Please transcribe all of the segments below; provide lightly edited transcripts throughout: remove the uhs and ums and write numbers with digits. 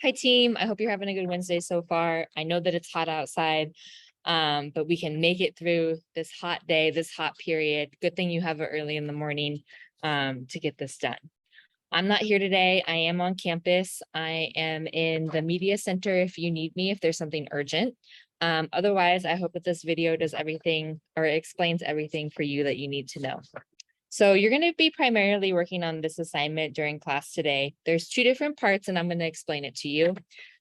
Hi team, I hope you're having a good Wednesday so far. I know that it's hot outside, but we can make it through this hot day, this hot period. Good thing you have it early in the morning to get this done. I'm not here today. I am on campus. I am in the media center if you need me, if there's something urgent. Otherwise, I hope that this video does everything or explains everything for you that you need to know. So you're going to be primarily working on this assignment during class today. There's two different parts and I'm going to explain it to you.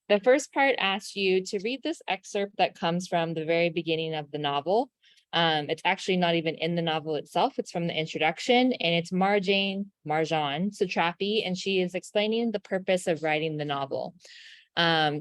The first part asks you to read this excerpt that comes from the very beginning of the novel. It's actually not even in the novel itself. It's from the introduction and it's Marjane Satrapi, and she is explaining the purpose of writing the novel.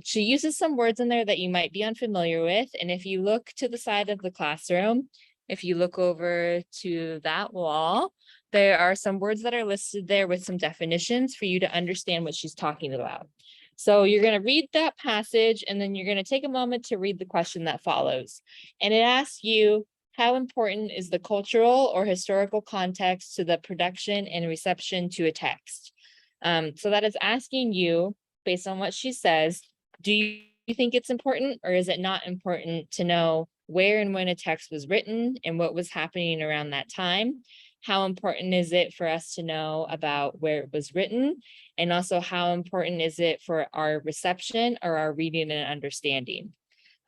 She uses some words in there that you might be unfamiliar with. And if you look to the side of the classroom, if you look over to that wall, there are some words that are listed there with some definitions for you to understand what she's talking about. So you're going to read that passage and then you're going to take a moment to read the question that follows. And it asks you, how important is the cultural or historical context to the production and reception to a text? So that is asking you, based on what she says, do you think it's important or is it not important to know where and when a text was written and what was happening around that time? How important is it for us to know about where it was written? And also how important is it for our reception or our reading and understanding?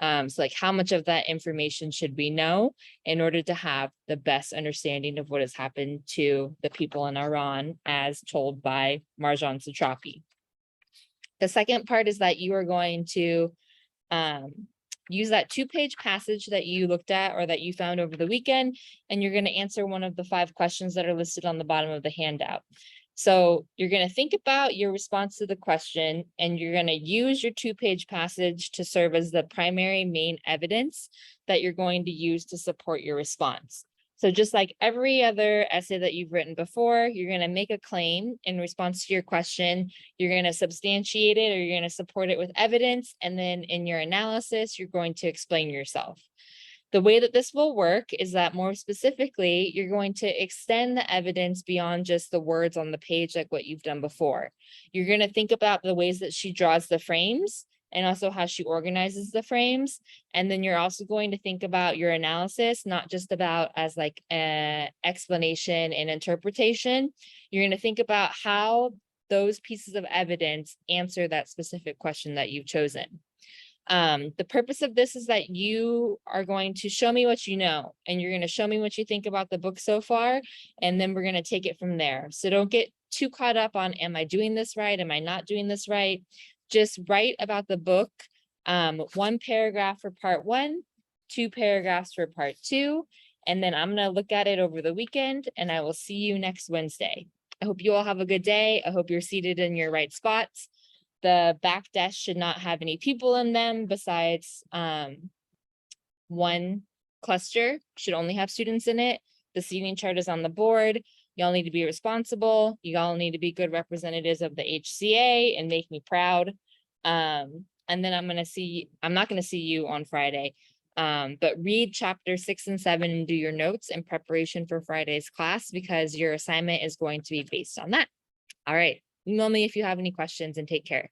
So like how much of that information should we know in order to have the best understanding of what has happened to the people in Iran as told by Marjane Satrapi. The second part is that you are going to use that 2-page passage that you looked at or that you found over the weekend, and you're going to answer one of the 5 questions that are listed on the bottom of the handout. So you're going to think about your response to the question, and you're going to use your 2-page passage to serve as the primary main evidence that you're going to use to support your response. So just like every other essay that you've written before, you're going to make a claim in response to your question. You're going to substantiate it or you're going to support it with evidence. And then in your analysis, you're going to explain yourself. The way that this will work is that more specifically, you're going to extend the evidence beyond just the words on the page like what you've done before. You're going to think about the ways that she draws the frames and also how she organizes the frames. And then you're also going to think about your analysis, not just about as like an explanation and interpretation. You're going to think about how those pieces of evidence answer that specific question that you've chosen. The purpose of this is that you are going to show me what you know, and you're going to show me what you think about the book so far, and then we're going to take it from there. So don't get too caught up on, am I doing this right? Am I not doing this right? Just write about the book, 1 paragraph for part 1, 2 paragraphs for part 2, and then I'm going to look at it over the weekend, and I will see you next Wednesday. I hope you all have a good day. I hope you're seated in your right spots. The back desk should not have any people in them besides 1 cluster, should only have students in it. The seating chart is on the board. Y'all need to be responsible. You all need to be good representatives of the HCA and make me proud. And then I'm not going to see you on Friday, but read chapter 6 and 7 and do your notes in preparation for Friday's class because your assignment is going to be based on that. All right. Email me if you have any questions and take care.